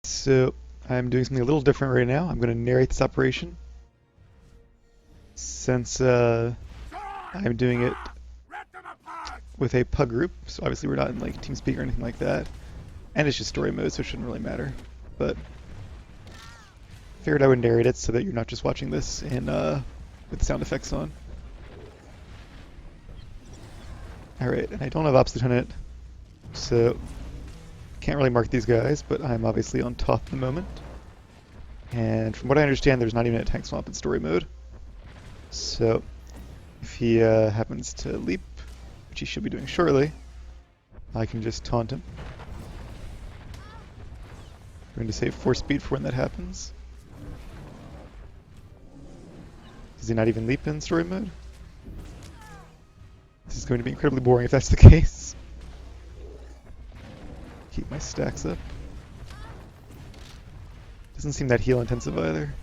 So I'm doing something a little different right now. I'm going to narrate this operation since I'm doing it with a pug group. So obviously we're not in like TeamSpeak or anything like that, and it's just story mode, so it shouldn't really matter. But figured I would narrate it so that you're not just watching this in with the sound effects on. All right, and I don't have Ops Lieutenant, so can't really mark these guys, but I'm obviously on top at the moment. And from what I understand, there's not even a tank swamp in story mode. So if he happens to leap, which he should be doing shortly, I can just taunt him. I'm going to save force speed for when that happens. Does he not even leap in story mode? This is going to be incredibly boring if that's the case. Keep my stacks up. Doesn't seem that heal intensive either.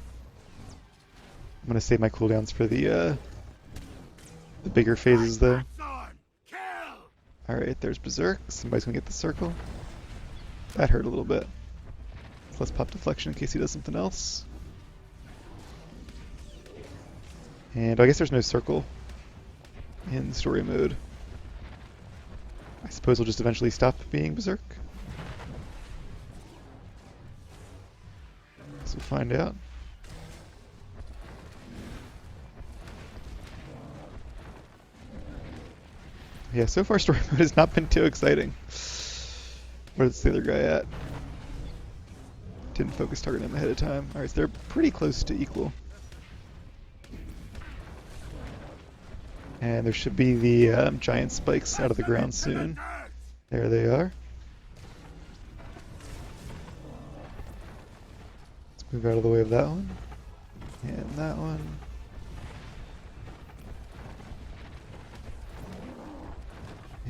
I'm gonna save my cooldowns for the bigger phases though. Alright, there's Berserk. Somebody's gonna get the circle. That hurt a little bit. So let's pop deflection in case he does something else. And I guess there's no circle in story mode. I suppose we'll just eventually stop being Berserk. So we'll find out. Yeah, so far story mode has not been too exciting. Where's the other guy at? Didn't focus target him ahead of time. Alright, so they're pretty close to equal. And there should be the giant spikes out of the ground soon. There they are. Let's move out of the way of that one. And that one.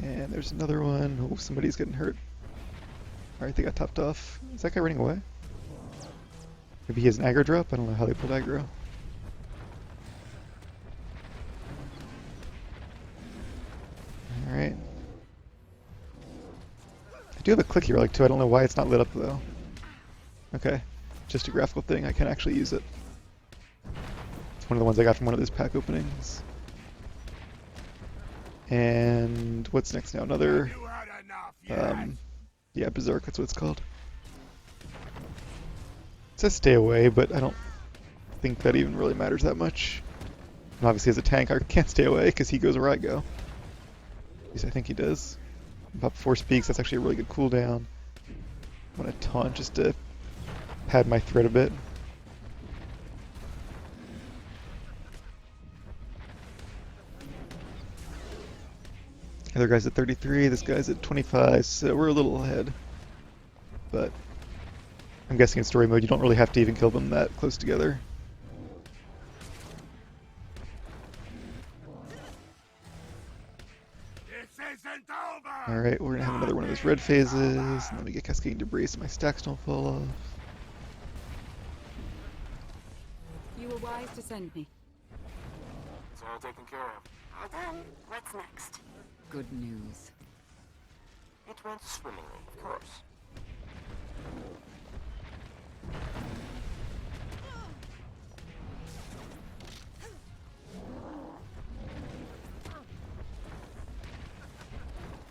And there's another one. Oh, somebody's getting hurt. Alright, they got topped off. Is that guy running away? Maybe he has an aggro drop? I don't know how they pulled aggro. Alright. I do have a click here, like, too. I don't know why it's not lit up, though. Okay. Just a graphical thing. I can actually use it. It's one of the ones I got from one of those pack openings. And what's next now? Another, yeah, Berserk, that's what it's called. It says stay away, but I don't think that even really matters that much. And obviously as a tank, I can't stay away because he goes where I go. At least I think he does. Pop 4 speaks, that's actually a really good cooldown. I want to taunt just to pad my threat a bit. The other guy's at 33, this guy's at 25, so we're a little ahead. But I'm guessing in story mode you don't really have to even kill them that close together. Alright, we're gonna have another one of those red phases, and then we get cascading debris so my stacks don't fall off. You were wise to send me. It's all taken care of. All done. What's next? Good news. It went swimmingly, of course.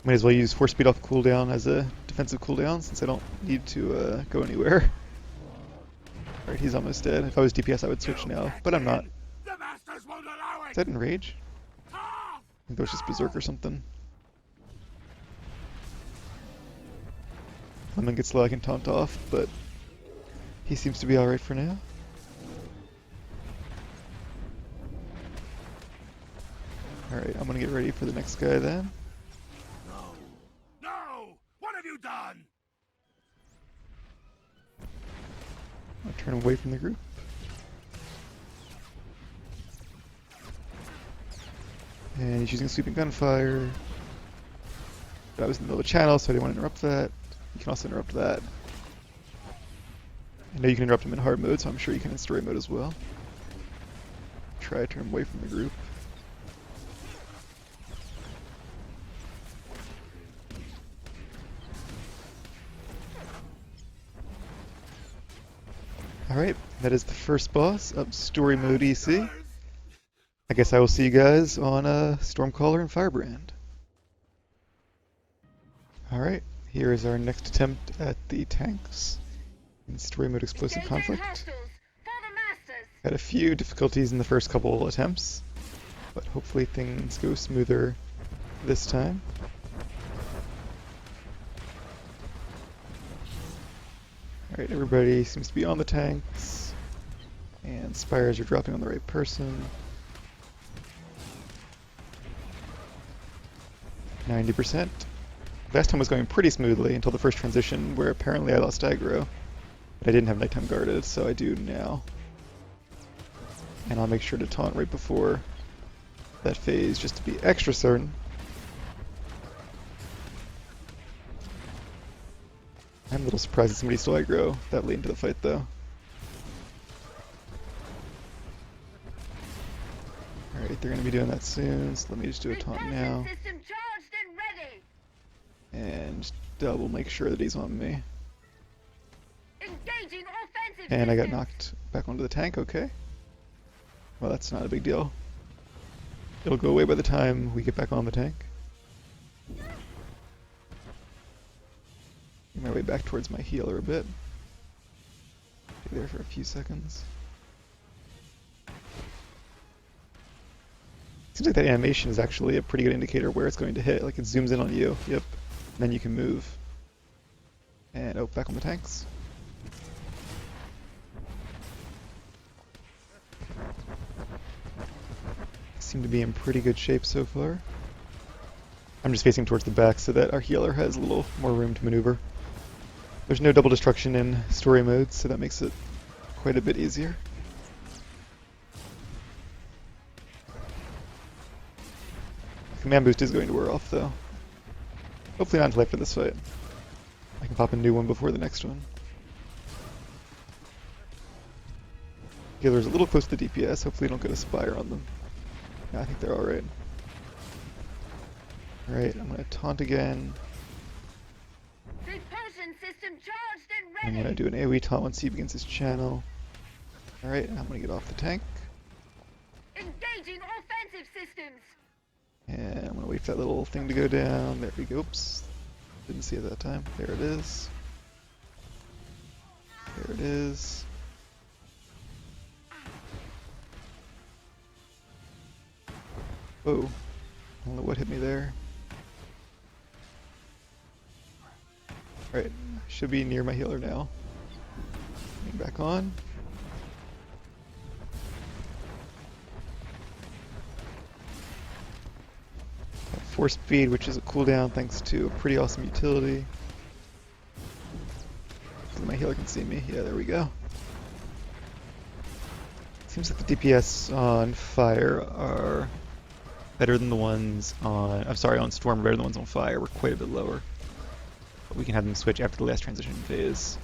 Might as well use force speed off cooldown as a defensive cooldown since I don't need to go anywhere. Alright, he's almost dead. If I was DPS I would switch now, but I'm not. Is that enrage? I think that was just Berserk or something. Lemon gets low, I can taunt off, but he seems to be alright for now. Alright, I'm gonna get ready for the next guy then. No! What have you done? I'll turn away from the group. And he's using sweeping gunfire. But I was in the middle of a channel, so I didn't want to interrupt that. You can also interrupt that. I know you can interrupt him in hard mode, so I'm sure you can in story mode as well. Try to turn him away from the group. Alright, that is the first boss of Story Mode EC. I guess I will see you guys on Stormcaller and Firebrand. Alright, here is our next attempt at the tanks in Story Mode Explosive Conflict. Had a few difficulties in the first couple attempts, but hopefully things go smoother this time. Alright, everybody seems to be on the tanks, and spires are dropping on the right person. 90%. Last time was going pretty smoothly until the first transition, where apparently I lost aggro, but I didn't have nighttime guarded, so I do now. And I'll make sure to taunt right before that phase, just to be extra certain. I'm a little surprised that somebody still aggro that late into the fight, though. Alright, they're going to be doing that soon, so let me just do a taunt now. And double make sure that he's on me. And I got knocked back onto the tank, okay. Well, that's not a big deal. It'll go away by the time we get back on the tank. Make my way back towards my healer a bit. Stay there for a few seconds. Seems like that animation is actually a pretty good indicator where it's going to hit. Like it zooms in on you. Yep. And then you can move. And oh, back on the tanks. Seem to be in pretty good shape so far. I'm just facing towards the back so that our healer has a little more room to maneuver. There's no double destruction in story mode, so that makes it quite a bit easier. Command boost is going to wear off though. Hopefully not until after this fight. I can pop a new one before the next one. Healer's a little close to the DPS, hopefully don't get a spire on them. Yeah, I think they're alright. Alright, I'm gonna taunt again. I'm gonna do an AoE taunt once he begins his channel. Alright, I'm gonna get off the tank. Engaging offensive systems. And I'm gonna wait for that little thing to go down. There we go. Oops. Didn't see it that time. There it is. There it is. Whoa. I don't know what hit me there. Alright, should be near my healer now. Getting back on. Got 4 speed, which is a cooldown thanks to a pretty awesome utility. Hopefully my healer can see me. Yeah, there we go. Seems like the DPS on fire are better than the ones on, I'm sorry, on Storm, better than the ones on Fire. We're quite a bit lower. But we can have them switch after the last transition phase.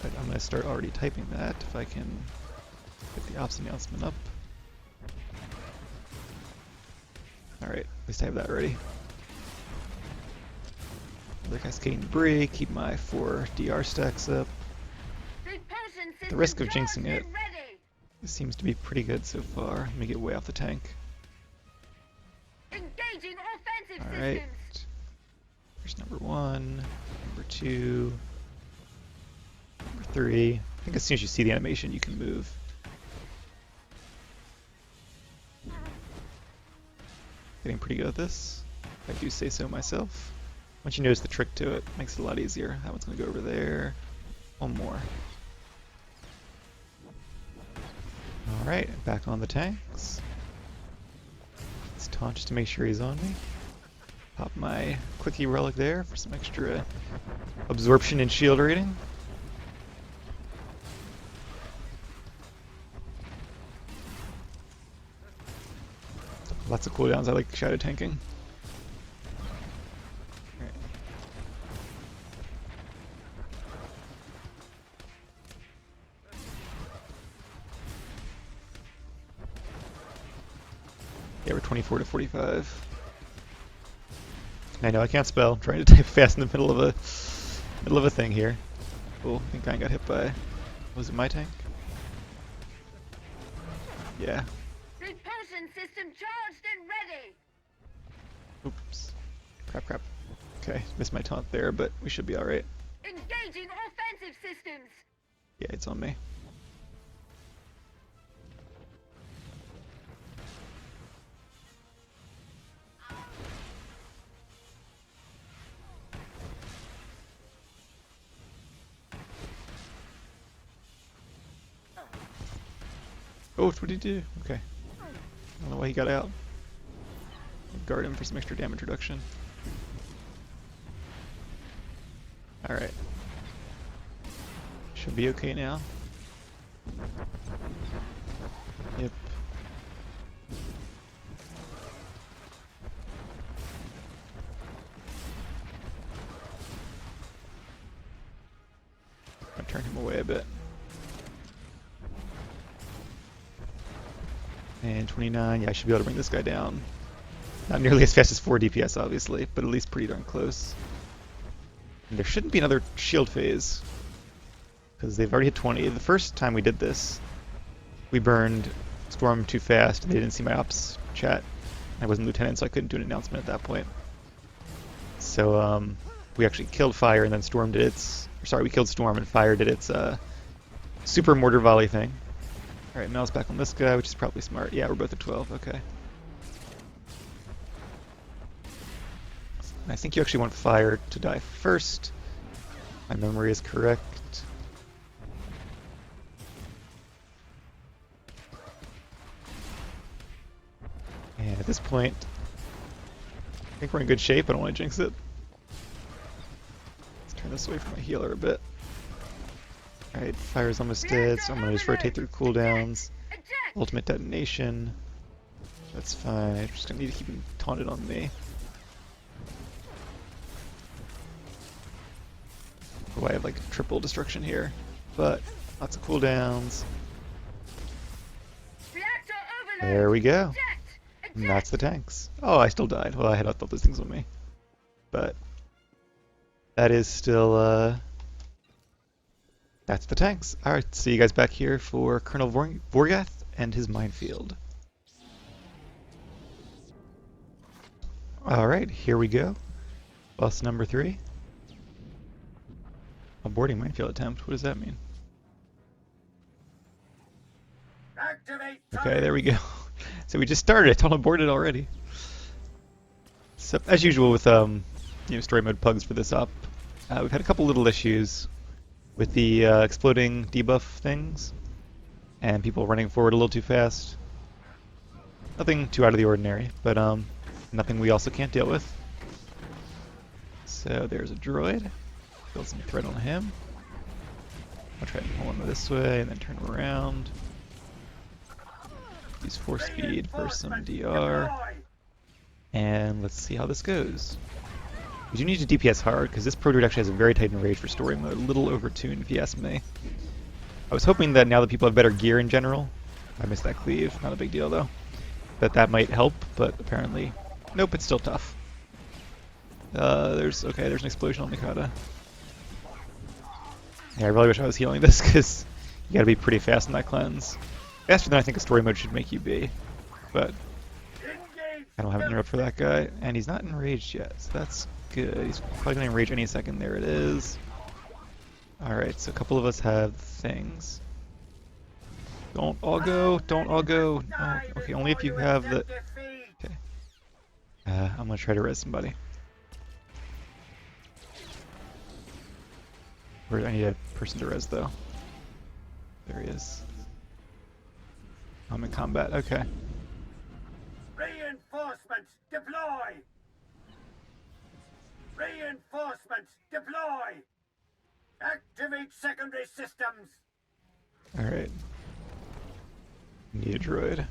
But I'm going to start already typing that if I can get the ops announcement up. Alright, at least I have that ready. Another cascading debris, keep my 4 DR stacks up. At the risk of jinxing it, this seems to be pretty good so far. Let me get way off the tank. Alright, here's number 1, number 2, number 3. I think as soon as you see the animation you can move. Getting pretty good at this, if I do say so myself. Once you notice the trick to it, it makes it a lot easier. That one's going to go over there. One more. Alright, back on the tanks. Let's taunt just to make sure he's on me. Pop my clicky relic there for some extra absorption and shield rating. Lots of cooldowns, I like shadow tanking. Right. Yeah, we're 24 to 45. I know I can't spell. I'm trying to type fast in the middle of a thing here. Cool. I think I got hit by Was it my tank? Yeah. Repulsion system charged and ready. Oops. Crap, crap. Okay, missed my taunt there, but we should be alright. Engaging offensive systems. Yeah, it's on me. Oh, what did he do? Okay. I don't know why he got out. Guard him for some extra damage reduction. Alright. Should be okay now. Yep. I'll turn him away a bit. And 29, yeah, I should be able to bring this guy down. Not nearly as fast as 4 DPS, obviously, but at least pretty darn close. And there shouldn't be another shield phase, because they've already hit 20. The first time we did this, we burned Storm too fast, and they didn't see my ops chat. I wasn't Lieutenant, so I couldn't do an announcement at that point. So we actually killed Fire, and then Storm did its... Sorry, we killed Storm, and Fire did its super mortar volley thing. Alright, mouse back on this guy, which is probably smart. Yeah, we're both at 12, okay. I think you actually want Fire to die first. My memory is correct. And at this point, I think we're in good shape. I don't want to jinx it. Let's turn this away from my healer a bit. Alright, Fire's almost dead, so I'm going to just rotate through cooldowns. Ultimate detonation. That's fine. I'm just going to need to keep him taunted on me. Oh, I have like triple destruction here, but lots of cooldowns. There we go. And that's the tanks. Oh, I still died. Well, I had all those things on me. But that is still, that's the tanks. Alright, see you guys back here for Colonel Vorgath and his minefield. Alright, here we go. Boss number 3. Aborting minefield attempt. What does that mean? Okay, there we go. So we just started. It's all aborted already. So as usual with story mode pugs for this up, we've had a couple little issues with the exploding debuff things and people running forward a little too fast. Nothing too out of the ordinary, but nothing we also can't deal with. So there's a droid. Build some threat on him. I'll try to pull him this way and then turn him around. Use force speed for some DR. And let's see how this goes. We do need to DPS hard, because this Pro Druid actually has a very tight enrage for story mode. A little overtuned, if you ask me. I was hoping that now that people have better gear in general, I missed that cleave, not a big deal though, that might help, but apparently, nope, it's still tough. There's an explosion on Mikata. Yeah, I really wish I was healing this, because you gotta be pretty fast in that cleanse. Faster than I think a story mode should make you be, but I don't have an interrupt for that guy, and he's not enraged yet, so that's good. He's probably gonna enrage any second. There it is. Alright, so a couple of us have things. Don't all go, don't all go. Oh, okay, only if you have the... Okay. I'm gonna try to res somebody. I need a person to res though. There he is. I'm in combat, okay. Reinforcements deploy! Reinforcements deploy! Activate secondary systems! Alright. Need a droid.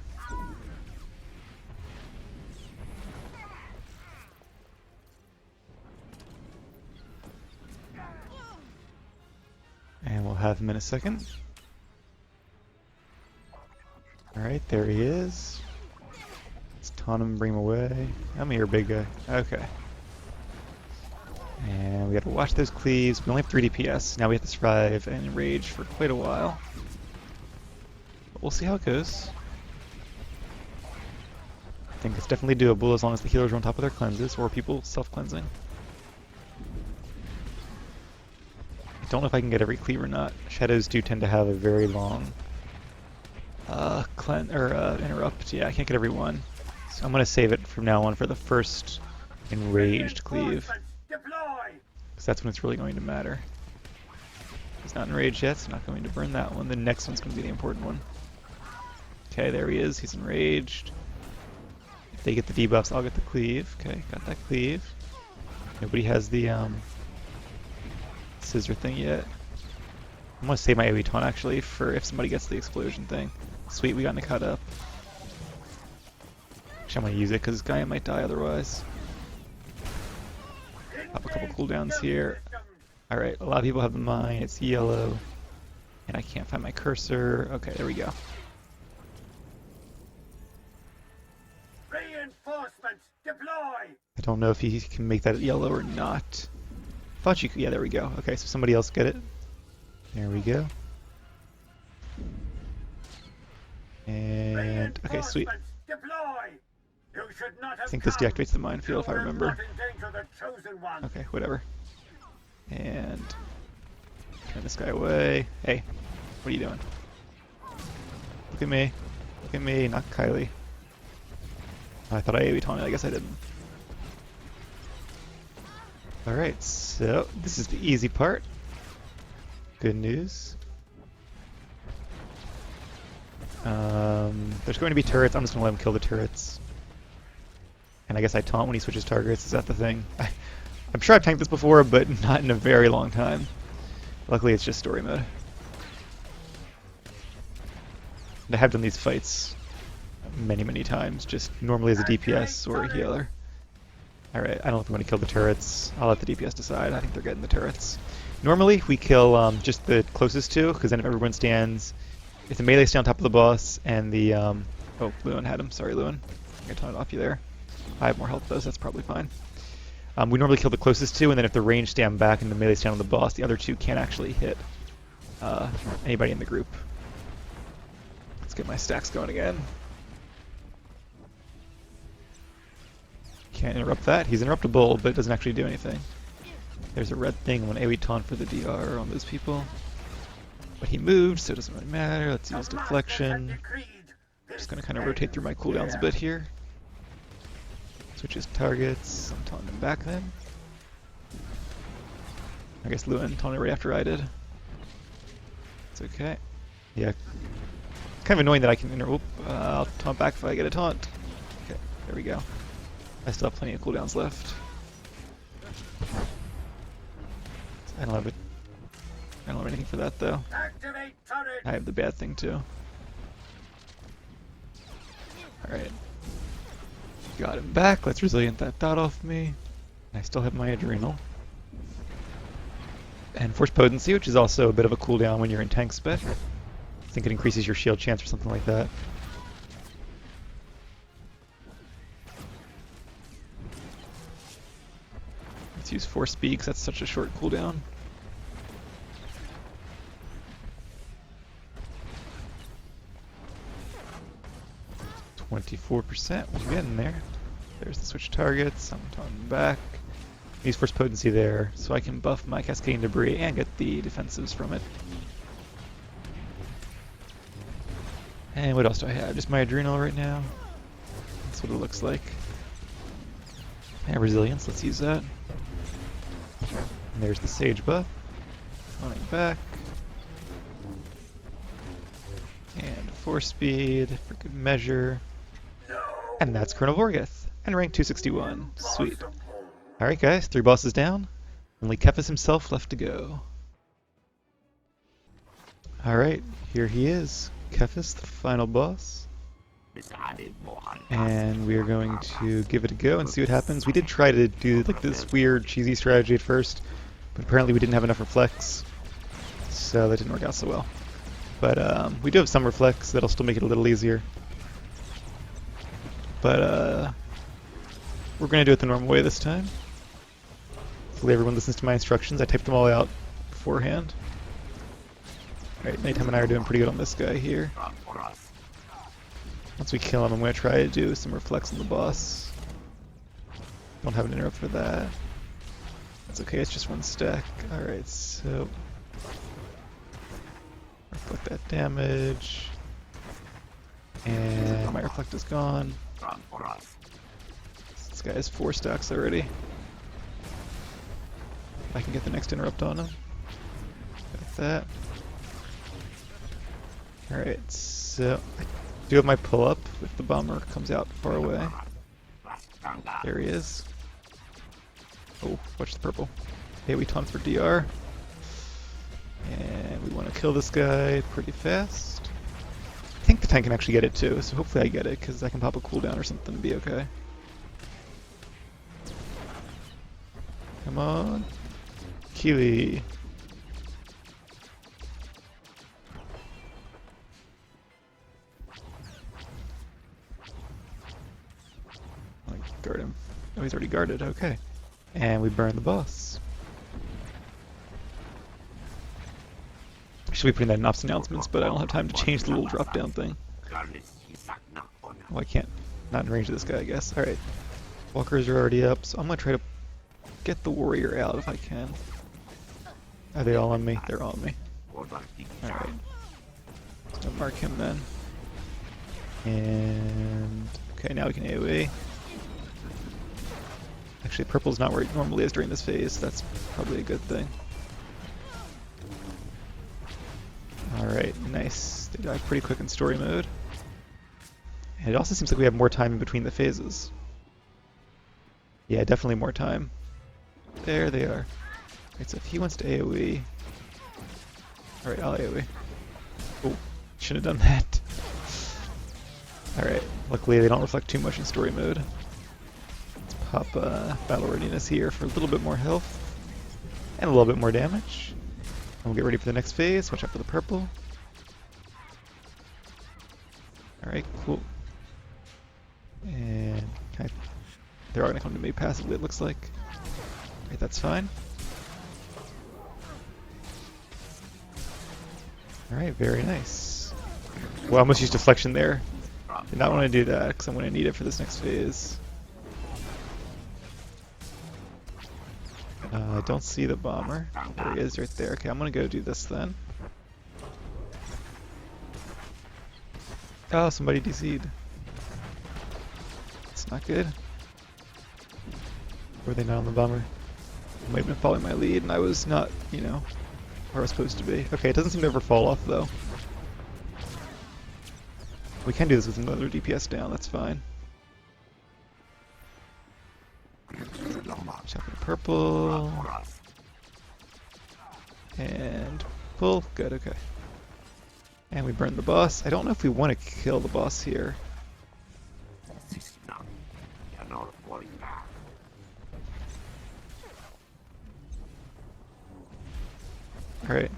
And we'll have him in a second. Alright, there he is. Let's taunt him and bring him away. Come here, big guy. Okay. And we gotta watch those cleaves. We only have 3 DPS. Now we have to survive and enrage for quite a while. But we'll see how it goes. I think it's definitely doable as long as the healers are on top of their cleanses or people self-cleansing. I don't know if I can get every cleave or not. Shadows do tend to have a very long interrupt. Yeah, I can't get every one. So I'm gonna save it from now on for the first enraged cleave. Because that's when it's really going to matter. He's not enraged yet, so not going to burn that one. The next one's going to be the important one. Okay, there he is. He's enraged. If they get the debuffs, I'll get the cleave. Okay, got that cleave. Nobody has the scissor thing yet. I'm going to save my AoE taunt actually for if somebody gets the explosion thing. Sweet, we got Nick caught up. Actually, I'm going to use it because this guy might die otherwise. Pop a couple cooldowns here. Alright, a lot of people have the mine. It's yellow. And I can't find my cursor. Okay, there we go. Reinforcements deploy. I don't know if he can make that yellow or not. Thought you could. Yeah, there we go. Okay, so somebody else get it. There we go. And okay, sweet. I think this deactivates the minefield if I remember. Okay, whatever. And turn this guy away. Hey, what are you doing? Look at me. Look at me, not Kylie. Oh, I thought I AoE taunted, I guess I didn't. Alright, so this is the easy part. Good news. There's going to be turrets. I'm just going to let him kill the turrets. And I guess I taunt when he switches targets. Is that the thing? I'm sure I've tanked this before, but not in a very long time. Luckily, it's just story mode. And I have done these fights many, many times, just normally as a DPS or a healer. Alright, I don't know if I'm going to kill the turrets. I'll let the DPS decide. I think they're getting the turrets. Normally, we kill just the closest two, because then if everyone stands... If the melee stay on top of the boss, and the... oh, Lewin had him. Sorry, Lewin. I taunted off you there. I have more health though, so that's probably fine. We normally kill the closest two, and then if the range stand back and the melee stand on the boss, the other two can't actually hit anybody in the group. Let's get my stacks going again. Can't interrupt that. He's interruptible, but it doesn't actually do anything. There's a red thing when AoE taunt for the DR on those people. But he moved, so it doesn't really matter. Let's use deflection. Just going to kind of rotate through my cooldowns a bit here. Switches targets. I'm taunting him back then. I guess Lewin taunted right after I did. It's okay. Yeah. Kind of annoying that I can I'll taunt back if I get a taunt. Okay, there we go. I still have plenty of cooldowns left. I don't have anything for that though. I have the bad thing too. Alright. Got him back. Let's resilient that dot off me. I still have my adrenal. And force potency, which is also a bit of a cooldown when you're in tank spec. I think it increases your shield chance or something like that. Let's use force speed because that's such a short cooldown. 24%, we're getting there. There's the switch targets, I'm taunting back. Use force potency there, so I can buff my cascading debris and get the defensives from it. And what else do I have? Just my adrenal right now. That's what it looks like. And resilience, let's use that. And there's the sage buff. Taunting back. And force speed for good measure. And that's Colonel Vorgath. And rank 261. Sweet. Alright guys, 3 bosses down. Only Kephass himself left to go. Alright, here he is. Kephass, the final boss. And we are going to give it a go and see what happens. We did try to do like this weird cheesy strategy at first, but apparently we didn't have enough reflex, so that didn't work out so well. But we do have some reflex that'll still make it a little easier. But we're going to do it the normal way this time. Hopefully everyone listens to my instructions. I typed them all out beforehand. Alright, Nighttime and I are doing pretty good on this guy here. Once we kill him, I'm going to try to do some reflex on the boss. Don't have an interrupt for that. That's okay, it's just one stack. Alright, so... reflect that damage. And my reflect is gone. This guy has 4 stacks already. I can get the next interrupt on him. Got that. Alright, so I do have my pull up if the bomber comes out far away. There he is. Oh, watch the purple. Okay, we taunt for DR. And we want to kill this guy pretty fast. I think the tank can actually get it too, so hopefully I get it, because I can pop a cooldown or something and be okay. Come on. Kiwi. Guard him. Oh, he's already guarded, okay. And we burn the boss. Should be putting that in ops announcements, but I don't have time to change the little drop down thing. Well, I can't. Not in range of this guy, I guess. Alright. Walkers are already up, so I'm gonna try to get the warrior out if I can. Are they all on me? They're all on me. Alright. So mark him then. And... okay, now we can AoE. Actually, purple's not where it normally is during this phase, so that's probably a good thing. Alright, nice. They die pretty quick in story mode. And it also seems like we have more time in between the phases. Yeah, definitely more time. There they are. Right, so if he wants to AoE... alright, I'll AoE. Oh, shouldn't have done that. Alright, luckily they don't reflect too much in story mode. Let's pop Battle Readiness here for a little bit more health. And a little bit more damage. And we'll get ready for the next phase. Watch out for the purple. Alright, cool. And they're all going to come to me passively, it looks like. Alright, that's fine. Alright, very nice. Well, I almost used deflection there. Did not want to do that, because I'm going to need it for this next phase. I don't see the bomber. There he is, right there. Okay, I'm going to go do this then. Oh, somebody DC'd. That's not good. Were they not on the bomber? Might have been following my lead, and I was not, you know, where I was supposed to be. Okay, it doesn't seem to ever fall off, though. We can do this with another DPS down, that's fine. Watch out for the purple. And pull. Good, okay. And we burn the boss. I don't know if we want to kill the boss here. Alright.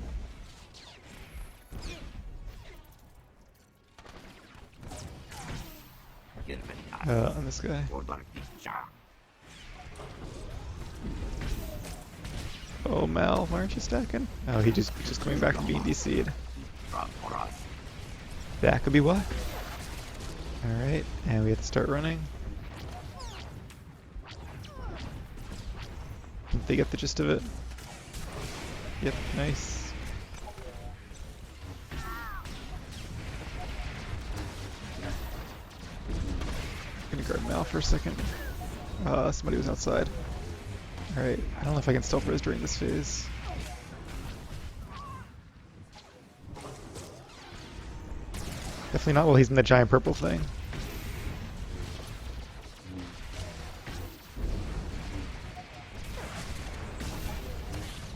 On this guy. Oh, Mal, why aren't you stacking? Oh, he's just coming back from being DC'd. That could be why. Alright, and we have to start running. Did they get the gist of it? Yep, nice. I'm gonna guard Mal for a second. Somebody was outside. Alright, I don't know if I can stealth res during this phase. Definitely not while he's in the giant purple thing.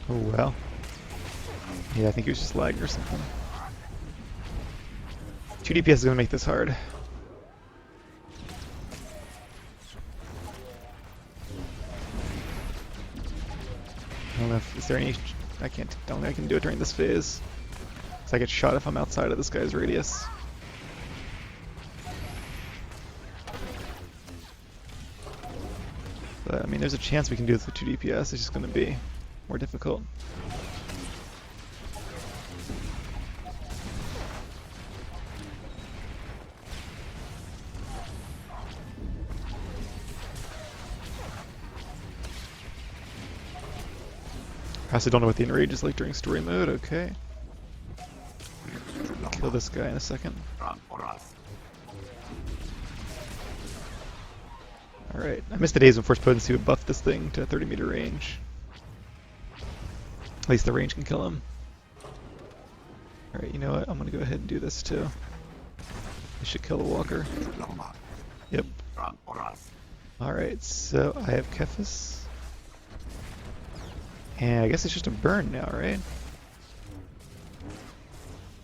Oh well. Yeah, I think he was just lagging or something. 2 DPS is gonna make this hard. I don't know if, is there any, don't think I can do it during this phase. Because I get shot if I'm outside of this guy's radius. But But I mean, there's a chance we can do this with 2 DPS. It's just going to be more difficult. I also don't know what the enrage is like during story mode. Okay. Kill this guy in a second. Alright, I missed the days when Force Potency would buff this thing to 30-meter range. At least the range can kill him. Alright, you know what? I'm gonna go ahead and do this too. I should kill the walker. Yep. Alright, so I have Kephass. And I guess it's just a burn now, right?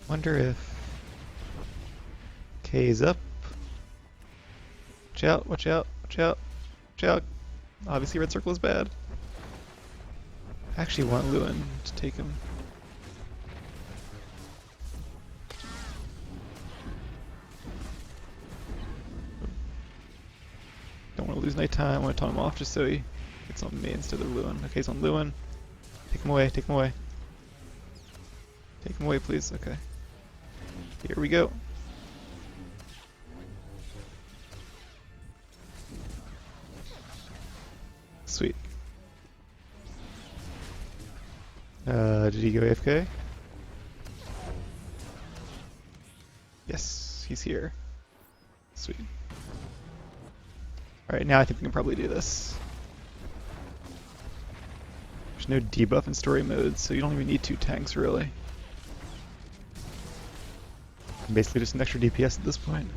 Wonder if K is up. Watch out, watch out, watch out, watch out. Obviously red circle is bad. I actually want Lewin to take him. Don't want to lose nighttime. I want to taunt him off just so he gets on me instead of Lewin. Okay, he's on Lewin. Take him away, take him away. Take him away, please. Okay. Here we go. Sweet. Did he go AFK? Yes, he's here. Sweet. Alright, now I think we can probably do this. There's no debuff in story mode, so you don't even need 2 tanks, really. Basically just an extra DPS at this point.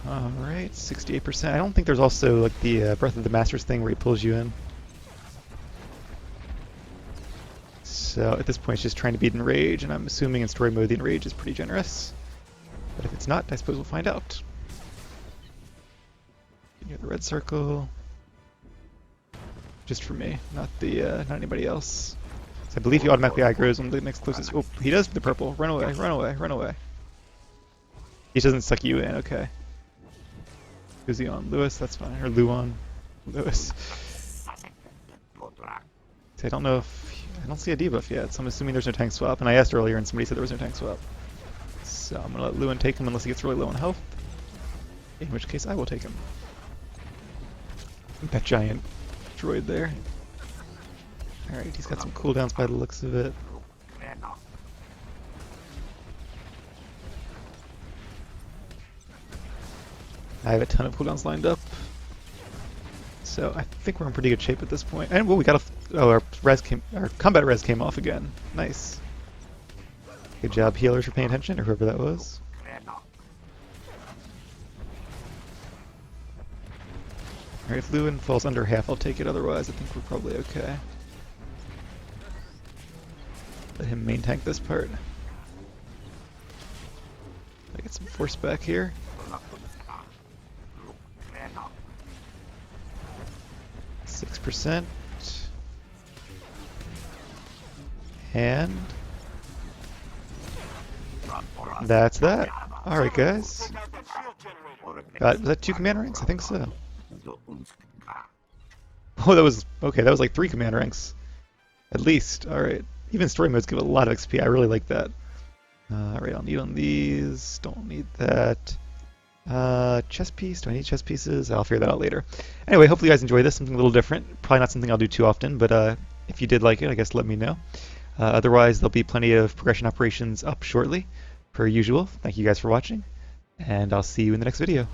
Alright, 68%. I don't think there's also like the Breath of the Masters thing where he pulls you in. So at this point it's just trying to beat Enrage, and I'm assuming in story mode the Enrage is pretty generous. But if it's not, I suppose we'll find out. Near the red circle. Just for me, not not anybody else. So I believe he automatically aggroes on the next closest. Oh, he does the purple. Run away, run away, run away. He doesn't suck you in, okay. Who's he on? Lewis, that's fine. Or Luon. Lewis. See, I don't know if... I don't see a debuff yet, so I'm assuming there's no tank swap. And I asked earlier and somebody said there was no tank swap. So I'm gonna let Lewin take him unless he gets really low on health. In which case I will take him. That giant droid there. Alright, he's got some cooldowns by the looks of it. I have a ton of cooldowns lined up. So I think we're in pretty good shape at this point. And well, we got our combat res came off again. Nice. Good job, healers, for paying attention, or whoever that was. Alright, if Lewin falls under half, I'll take it. Otherwise, I think we're probably okay. Let him main tank this part. I get some force back here. %. And that's that. Alright, guys. Was that 2 command ranks? I think so. Oh, that was... Okay, that was like 3 command ranks. At least. Alright. Even story modes give a lot of XP. I really like that. Alright, I'll need on these. Don't need that. Chess piece. Do I need chess pieces? I'll figure that out later. Anyway, hopefully you guys enjoy this. Something a little different. Probably not something I'll do too often, but if you did like it, I guess let me know. Otherwise, there'll be plenty of progression operations up shortly, per usual. Thank you guys for watching, and I'll see you in the next video.